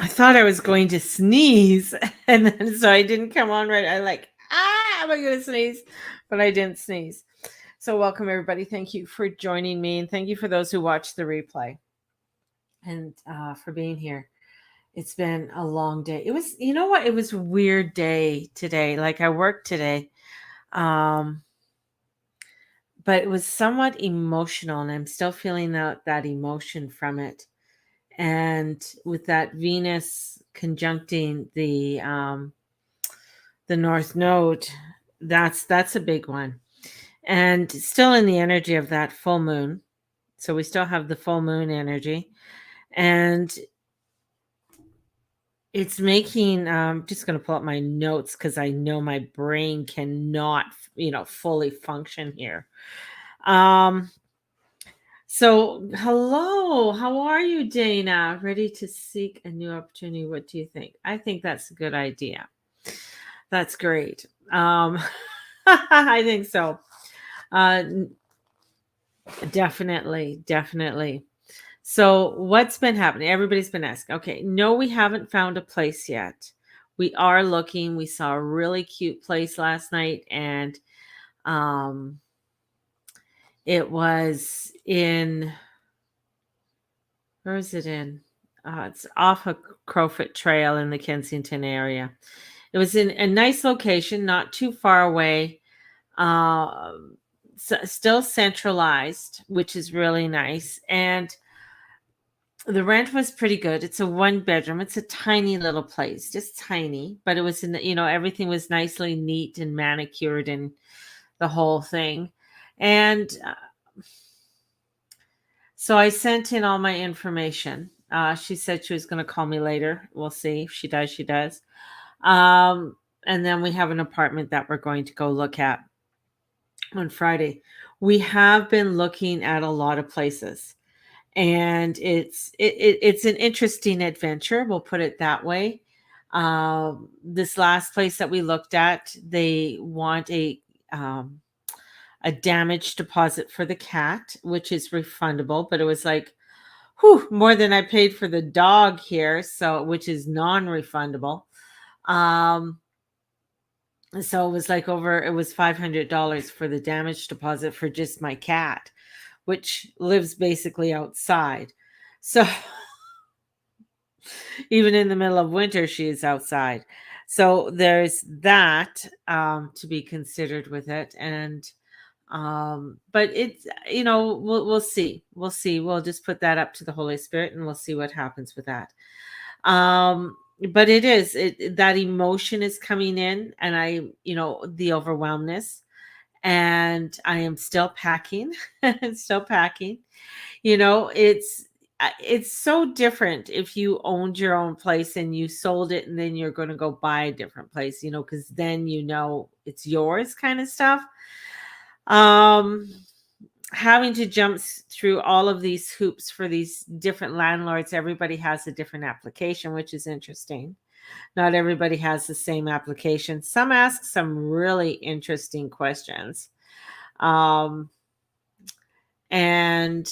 I thought I was going to sneeze, and then so I didn't come on right. I like, am I going to sneeze? But I didn't sneeze. So welcome everybody. Thank you for joining me, and thank you for those who watch the replay, and for being here. It's been a long day. It was, you know what? It was a weird day today. Like I worked today, um, but it was somewhat emotional, and I'm still feeling that emotion from it. And with that Venus conjuncting the North Node, that's a big one. And still in the energy of that full moon. So we still have the full moon energy. And it's making just going to pull up my notes because I know my brain cannot, fully function here. Um so hello, how are you, Dana? Ready to seek a new opportunity? What do you think? I think that's a good idea. That's great. I think so. Uh, definitely, definitely. So, what's been happening? Everybody's been asking. Okay, no, we haven't found a place yet. We are looking. We saw a really cute place last night, and um, it was in, where is it in? It's off a Crowfoot Trail in the Kensington area. It was in a nice location, not too far away. Um, Still centralized, which is really nice. And the rent was pretty good. It's a one bedroom. It's a tiny little place, just tiny, but it was in the, everything was nicely neat and manicured and the whole thing. And so I sent in all my information. She said she was going to call me later. We'll see. If she does, she does. Um, and then we have an apartment that we're going to go look at on Friday. We have been looking at a lot of places, and it's an interesting adventure. We'll put it that way. This last place that we looked at, they want um, a damage deposit for the cat, which is refundable, but it was like, whew, more than I paid for the dog here, so which is non-refundable. Um, so it was like it was $500 for the damage deposit for just my cat, which lives basically outside. So even in the middle of winter, she is outside. So there's that to be considered with it. And but it's, we'll see. We'll see. We'll just put that up to the Holy Spirit and we'll see what happens with that. But that emotion is coming in, and the overwhelmness, and I am still packing. Still packing. It's so different if you owned your own place and you sold it and then you're going to go buy a different place, because then it's yours, kind of stuff. um Having to through all of these hoops for these different landlords. Everybody has a different application, which is interesting. Not everybody has the same application. Some ask some really interesting questions. um and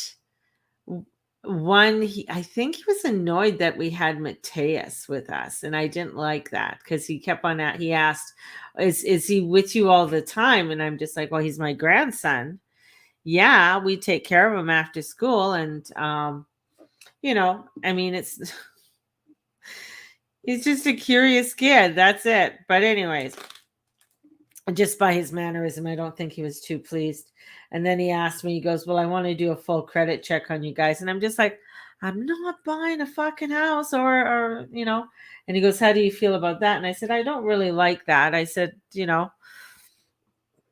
I think he was annoyed that we had Mateus with us, and I didn't like that because he kept on at he asked, is he with you all the time? And I'm just like, well, he's my grandson. Yeah, we take care of him after school. And I mean, he's just a curious kid, that's it. But anyways, just by his mannerism, I don't think he was too pleased. And then he asked me, he goes, well, I want to do a full credit check on you guys. And I'm just like, I'm not buying a fucking house, or. And he goes, how do you feel about that? And I said, I don't really like that. I said,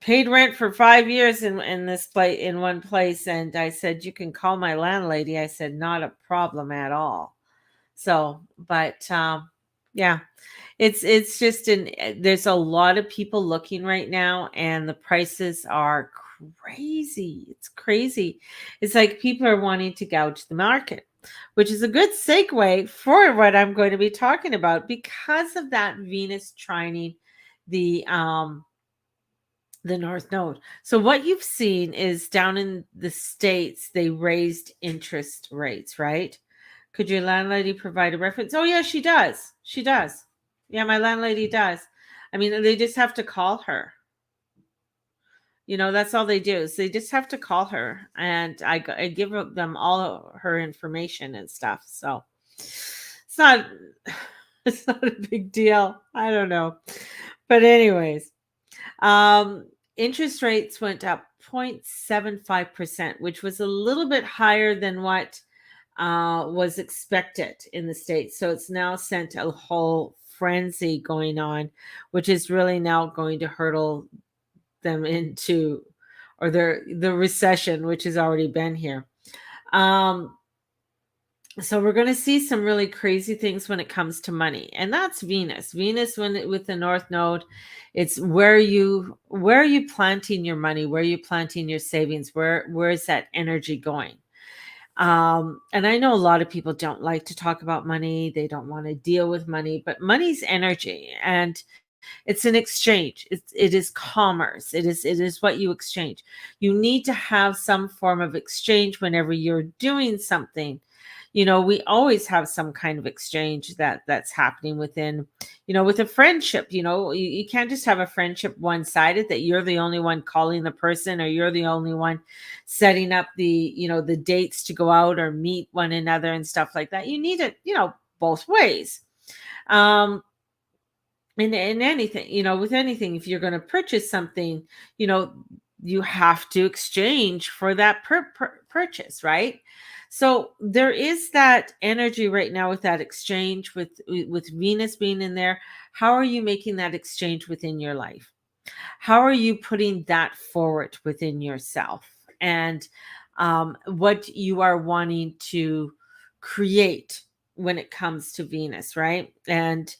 paid rent for 5 years in this place, in one place. And I said, you can call my landlady. I said, not a problem at all. So, but yeah, it's just there's a lot of people looking right now, and the prices are crazy. It's crazy. It's like people are wanting to gouge the market, which is a good segue for what I'm going to be talking about because of that Venus trining the North Node. So what you've seen is down in the States, they raised interest rates, right? Could your landlady provide a reference? Oh, yeah, she does. She does. Yeah, my landlady does. I mean, they just have to call her. That's all they do is they just have to call her, and I give them all her information and stuff. So it's not it's not a big deal. I don't know. But anyways, um, interest rates went up 0.75%, which was a little bit higher than what was expected in the States. So it's now sent a whole frenzy going on, which is really now going to hurdle them into or the recession, which has already been here. Um, so we're going to see some really crazy things when it comes to money, and that's Venus with the North Node. It's where are you planting your money, where are you planting your savings, where is that energy going? And I know a lot of people don't like to talk about money, they don't want to deal with money, but money's energy, and it's an exchange. It is commerce. It is what you exchange. You need to have some form of exchange whenever you're doing something. We always have some kind of exchange that's happening within, with a friendship. You can't just have a friendship one-sided, that you're the only one calling the person, or you're the only one setting up the dates to go out or meet one another and stuff like that. You need it, both ways. Um, in anything, with anything, if you're going to purchase something, you know you have to exchange for that purchase, right? So there is that energy right now with that exchange, with Venus being in there. How are you making that exchange within your life? How are you putting that forward within yourself, and what you are wanting to create when it comes to Venus, right? And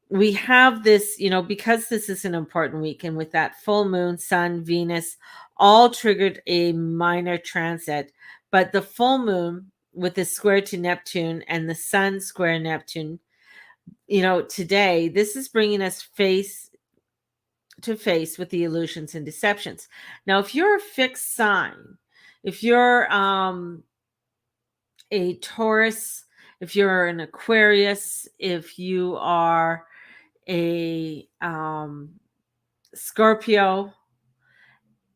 we have this, because this is an important week, and with that full moon, Sun, Venus, all triggered a minor transit. But the full moon with the square to Neptune and the Sun square Neptune, today, this is bringing us face to face with the illusions and deceptions. Now, if you're a fixed sign, if you're a Taurus, if you're an Aquarius, if you are a Scorpio,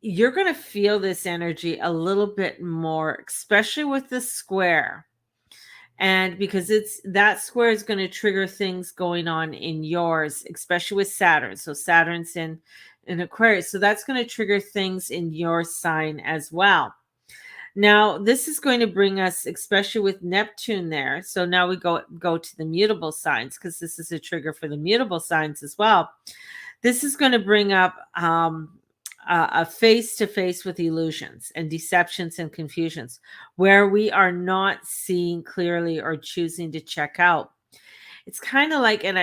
you're going to feel this energy a little bit more, especially with the square. And because it's that square is going to trigger things going on in yours, especially with Saturn. So Saturn's in Aquarius. So that's going to trigger things in your sign as well. Now, this is going to bring us, especially with Neptune there. So now we go to the mutable signs, because this is a trigger for the mutable signs as well. This is going to bring up a face to face with illusions and deceptions and confusions, where we are not seeing clearly or choosing to check out. It's kind of like, and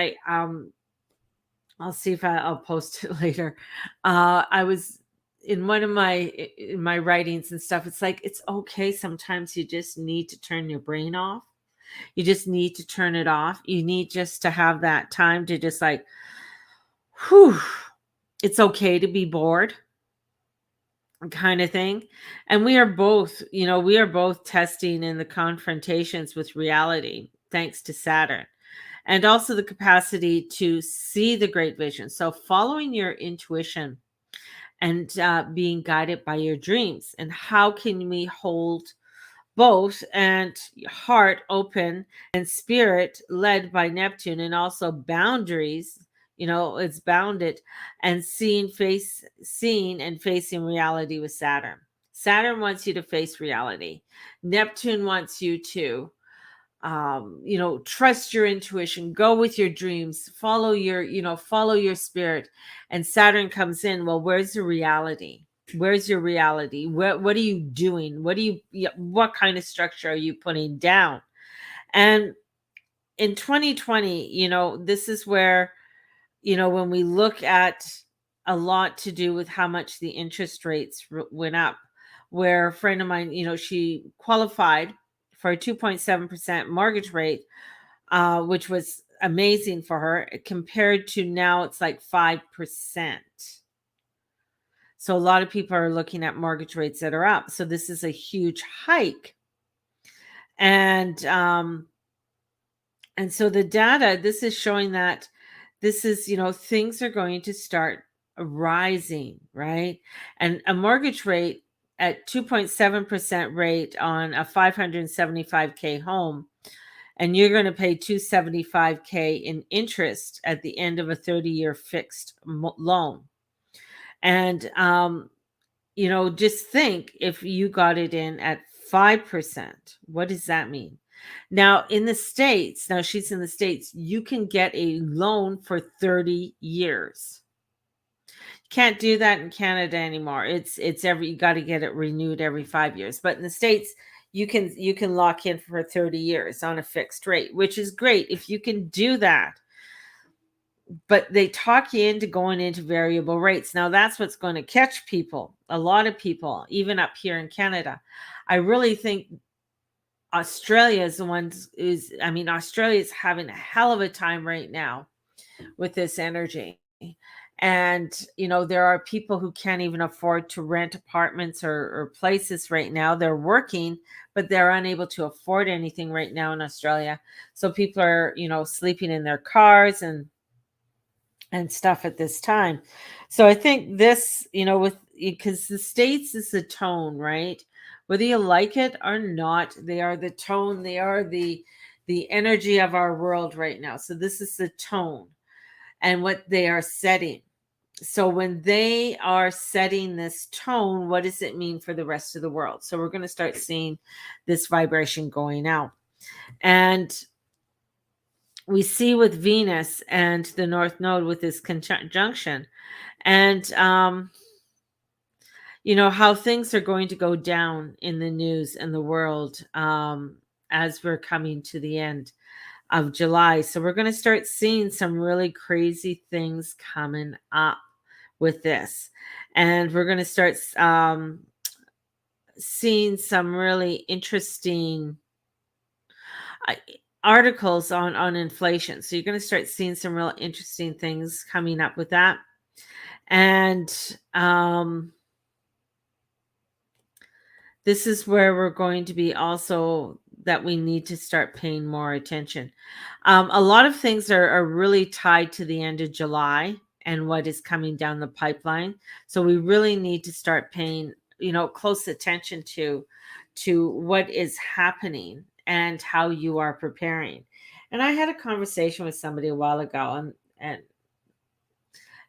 I'll see if I'll post it later. I was in one of my writings and stuff. It's like, it's okay. Sometimes you just need to turn your brain off. You just need to turn it off. You need just to have that time to just like, whew, it's okay to be bored, kind of thing. And we are both testing in the confrontations with reality, thanks to Saturn, and also the capacity to see the great vision. So following your intuition and being guided by your dreams. And how can we hold both, and heart open and spirit led by Neptune, and also boundaries, it's bounded, and seeing and facing reality with Saturn. Saturn wants you to face reality. Neptune wants you to trust your intuition, go with your dreams, follow your spirit. And Saturn comes in, well, where's the reality? Where's your reality? What are you doing? What kind of structure are you putting down? And in 2020, this is where, when we look at a lot to do with how much the interest rates went up, where a friend of mine, she qualified for a 2.7% mortgage rate, which was amazing for her, compared to now it's like 5%. So a lot of people are looking at mortgage rates that are up. So this is a huge hike. And so the data, this is showing that this is, things are going to start rising, right? And a mortgage rate at 2.7% rate on a 575K home, and you're going to pay 275K in interest at the end of a 30-year fixed loan. And just think, if you got it in at 5%, what does that mean? Now, in the States, now she's in the States, you can get a loan for 30 years. Can't do that in Canada anymore. It's you got to get it renewed every 5 years. But in the States, you can lock in for 30 years on a fixed rate, which is great if you can do that. But they talk you into going into variable rates. Now that's what's going to catch people, a lot of people, even up here in Canada. I really think Australia is the one Australia is having a hell of a time right now with this energy. And there are people who can't even afford to rent apartments or places right now. They're working, but they're unable to afford anything right now in Australia. So people are, sleeping in their cars and stuff at this time. So I think this, because the States is the tone, right? Whether you like it or not, they are the tone, they are the energy of our world right now. So this is the tone and what they are setting. So when they are setting this tone, what does it mean for the rest of the world? So we're going to start seeing this vibration going out. And we see with Venus and the North Node with this conjunction, and how things are going to go down in the news and the world as we're coming to the end of July. So we're going to start seeing some really crazy things coming up with this, and we're going to start seeing some really interesting articles on inflation. So you're going to start seeing some real interesting things coming up with that. And this is where we're going to be also that we need to start paying more attention. A lot of things are really tied to the end of July and what is coming down the pipeline. So we really need to start paying, close attention to what is happening and how you are preparing. And I had a conversation with somebody a while ago, and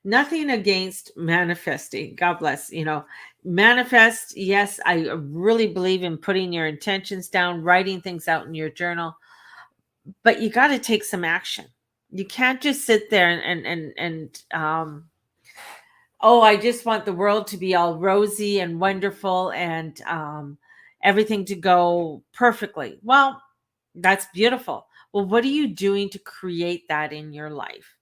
nothing against manifesting. God bless, manifest. Yes, I really believe in putting your intentions down, writing things out in your journal, but you got to take some action. You can't just sit there and oh, I just want the world to be all rosy and wonderful and everything to go perfectly. Well, that's beautiful. Well, what are you doing to create that in your life?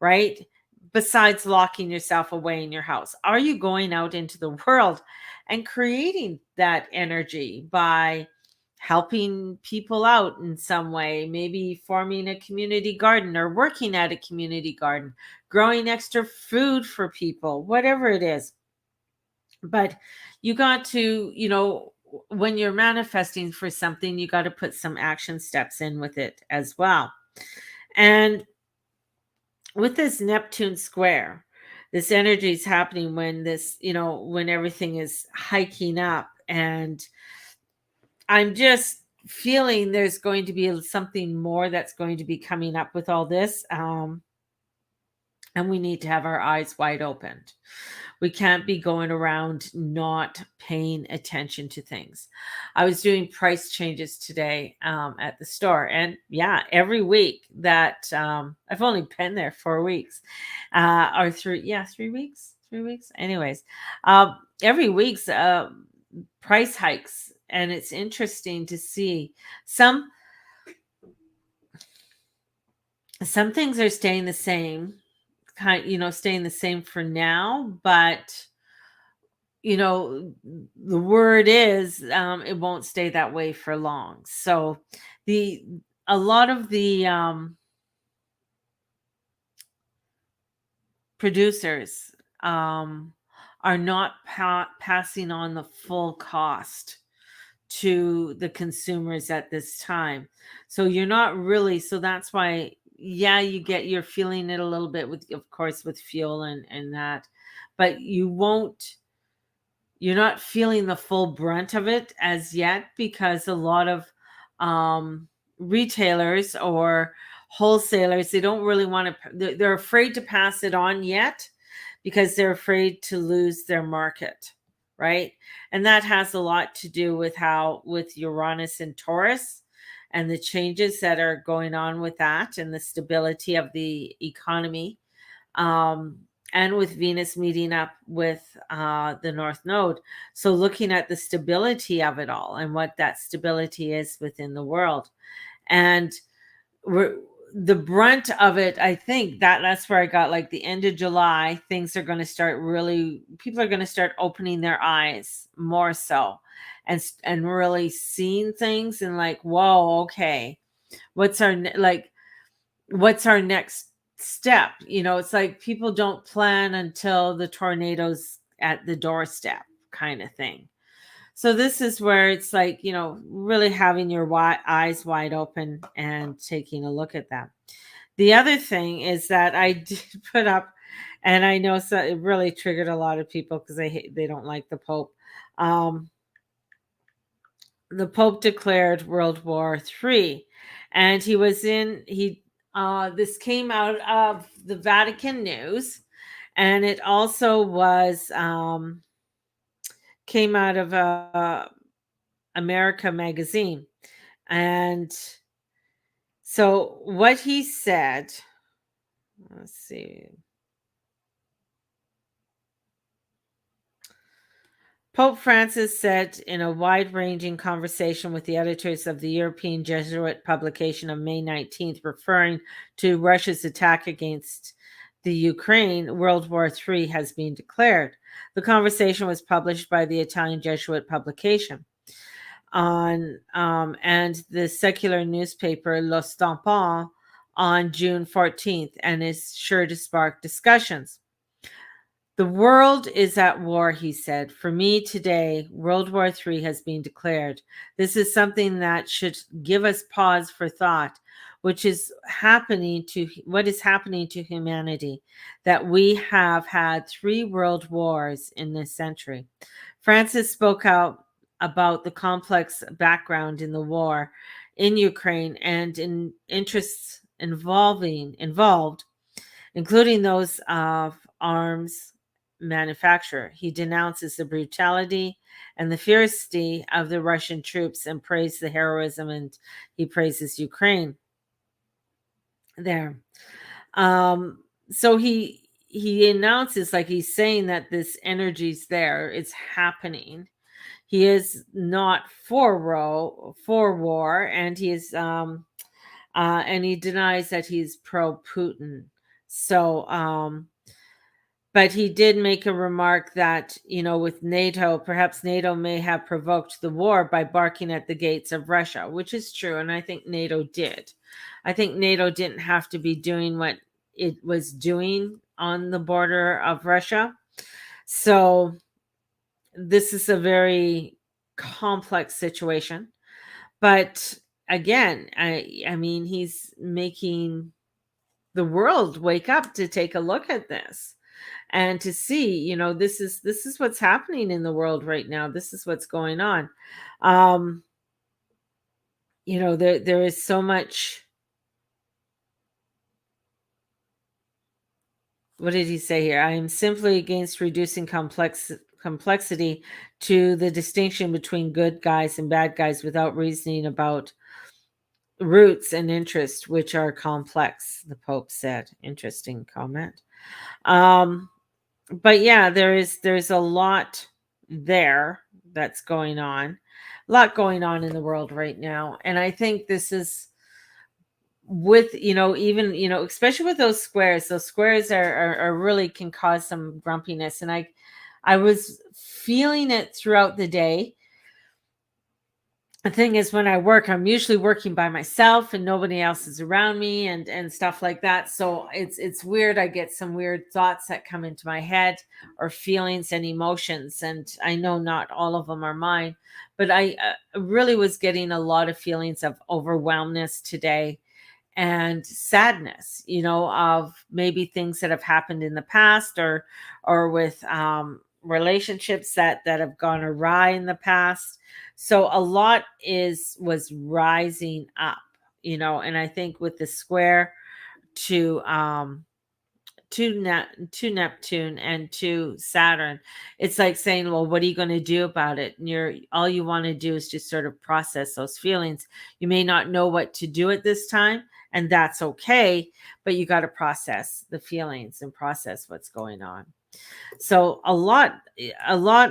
Right? Besides locking yourself away in your house, are you going out into the world and creating that energy by helping people out in some way, maybe forming a community garden or working at a community garden, growing extra food for people, whatever it is? But you got to, when you're manifesting for something, you got to put some action steps in with it as well. And with this Neptune square, this energy is happening when this, when everything is hiking up. And I'm just feeling there's going to be something more that's going to be coming up with all this. And we need to have our eyes wide open. We can't be going around not paying attention to things. I was doing price changes today at the store, and yeah, every week that I've only been there 4 weeks, or 3 weeks, 3 weeks. Anyways, every week's price hikes, and it's interesting to see some things are staying the same, staying the same for now, but the word is it won't stay that way for long. So the a lot of the producers are not passing on the full cost to the consumers at this time. So you're not really, so that's why, yeah, you're feeling it a little bit with, of course, with fuel and that, but you're not feeling the full brunt of it as yet, because a lot of um, retailers or wholesalers, they don't really want to, they're afraid to pass it on yet because they're afraid to lose their market, right? And that has a lot to do with how, with Uranus and Taurus, and the changes that are going on with that, and the stability of the economy, um, and with Venus meeting up with the North Node. So, looking at the stability of it all and what that stability is within the world. And we're, the brunt of it, I think that's where I got, like, the end of July, things are going to start really, people are going to start opening their eyes more so, and really seeing things and like, whoa, okay, what's our like, what's our next step? It's like people don't plan until the tornadoes at the doorstep, kind of thing. So this is where it's like, really having your eyes wide open and taking a look at that. The other thing is that I did put up, and I know, so it really triggered a lot of people because they don't like the Pope. Um, the Pope declared World War III, and this came out of the Vatican News, and it also was came out of America Magazine. And so what he said, let's see. Pope Francis said in a wide-ranging conversation with the editors of the European Jesuit publication of May 19th, referring to Russia's attack against the Ukraine, World War III has been declared. The conversation was published by the Italian Jesuit publication and the secular newspaper Lo Stampa on June 14th, and is sure to spark discussions. The world is at war, he said. For me today, World War III has been declared. This is something that should give us pause for thought, what is happening to humanity, that we have had 3 world wars in this century. Francis spoke out about the complex background in the war in Ukraine and in interests involved, including those of arms manufacturer. He denounces the brutality and the fiercity of the Russian troops and praised the heroism, and he praises Ukraine there. So he announces, like, he's saying that this energy's there, it's happening. He is not for war, and he is and he denies that he's pro Putin. So but he did make a remark that, with NATO, perhaps NATO may have provoked the war by barking at the gates of Russia, which is true. And I think NATO did. I think NATO didn't have to be doing what it was doing on the border of Russia. So this is a very complex situation. But again, I mean, he's making the world wake up to take a look at this and to see, this is what's happening in the world right now. This is what's going on. There is so much. What did he say here? I am simply against reducing complexity to the distinction between good guys and bad guys without reasoning about roots and interest, which are complex, the Pope said. Interesting comment. But yeah, there's a lot there that's going on. A lot going on in the world right now. And I think this is with, even, especially with those squares are really can cause some grumpiness. And I was feeling it throughout the day. the thing is, when I work, I'm usually working by myself and nobody else is around me, and stuff like that. So it's weird. I get some weird thoughts that come into my head, or feelings and emotions, and I know not all of them are mine, but I really was getting a lot of feelings of overwhelmness today, and sadness, of maybe things that have happened in the past, or with relationships that have gone awry in the past. So a lot is was rising up, and I think with the square to to Neptune and to Saturn, it's like saying, well, what are you going to do about it? And all you want to do is just sort of process those feelings. You may not know what to do at this time, and that's okay, but you got to process the feelings and process what's going on. So a lot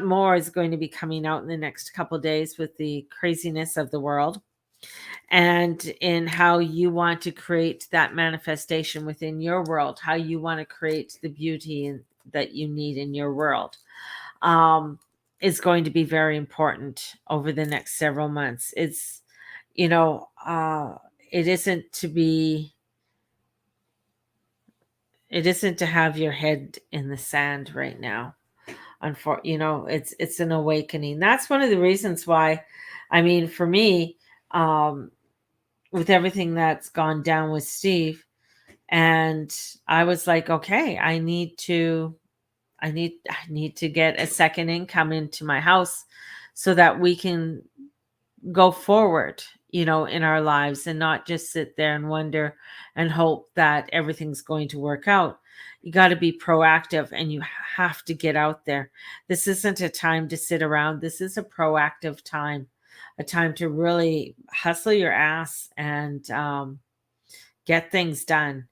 more is going to be coming out in the next couple of days with the craziness of the world, and in how you want to create that manifestation within your world, how you want to create the beauty that you need in your world, um, is going to be very important over the next several months. You know, uh, it isn't to be, it isn't to have your head in the sand right now. It's an awakening. That's one of the reasons why, I mean, for me, um, with everything that's gone down with Steve. And I was like, okay, I need to get a second income into my house so that we can go forward, in our lives, and not just sit there and wonder and hope that everything's going to work out. You got to be proactive, and you have to get out there. This isn't a time to sit around. This is a proactive time, a time to really hustle your ass and get things done.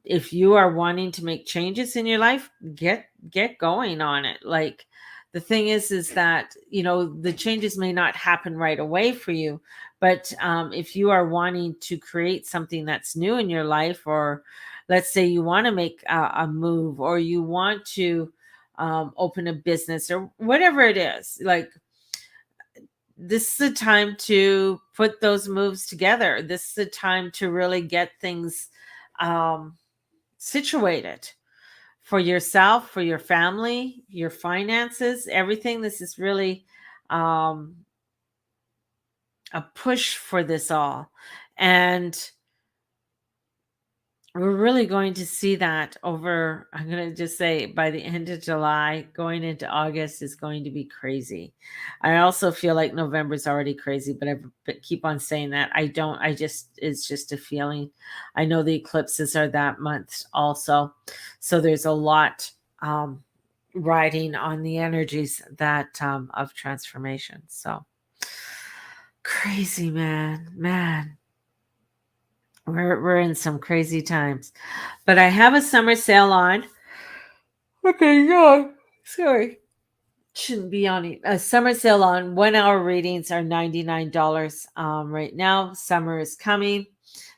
If you are wanting to make changes in your life, get going on it. Like, the thing is that, the changes may not happen right away for you, but if you are wanting to create something that's new in your life, or let's say you want to make a move, or you want to open a business, or whatever it is, like, this is the time to put those moves together. This is the time to really get things um, situated for yourself, for your family, your finances, everything. This is really um, a push for this all. And we're really going to see that over, I'm going to just say, by the end of July, going into August is going to be crazy. I also feel like November's already crazy, but keep on saying that. It's just a feeling. I know the eclipses are that month also. So there's a lot riding on the energies that of transformation. So crazy, man. We're in some crazy times. But I have a summer sale on. Okay, yeah. Sorry. Shouldn't be on it. A summer sale on 1 hour readings are $99 right now. Summer is coming.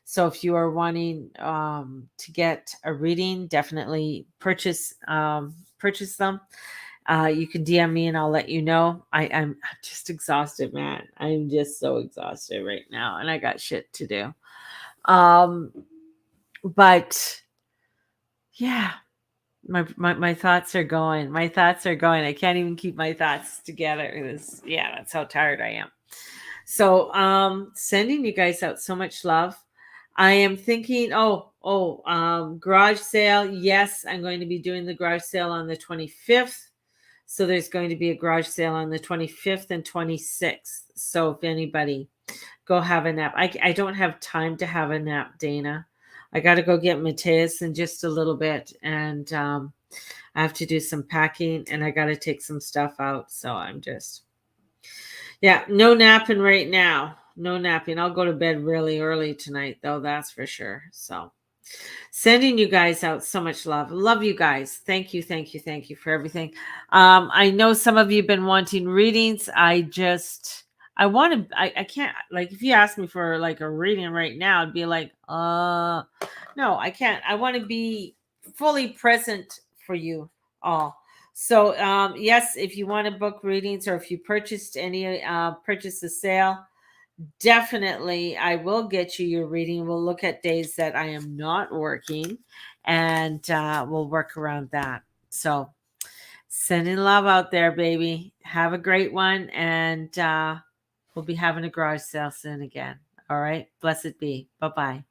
So if you are wanting to get a reading, definitely purchase them. You can DM me and I'll let you know. I'm just exhausted, man. I'm just so exhausted right now, and I got shit to do. Um, but yeah, my thoughts are going. My thoughts are going. I can't even keep my thoughts together. Yeah, that's how tired I am. So sending you guys out so much love. I am thinking, garage sale. Yes, I'm going to be doing the garage sale on the 25th. So there's going to be a garage sale on the 25th and 26th. So if anybody, go have a nap. I don't have time to have a nap, Dana. I got to go get Mateus in just a little bit, and I have to do some packing, and I got to take some stuff out. So I'm just, yeah, no napping right now. No napping. I'll go to bed really early tonight, though, that's for sure. So sending you guys out so much love. Love you guys. Thank you, thank you, thank you for everything. I know some of you have been wanting readings. I want to, I can't, like, if you ask me for like a reading right now, I'd be like, no, I can't. I want to be fully present for you all. So, yes, if you want to book readings, or if you purchased purchase a sale, definitely I will get you your reading. We'll look at days that I am not working, and we'll work around that. So sending love out there, baby. Have a great one, and we'll be having a garage sale soon again. All right. Blessed be. Bye bye.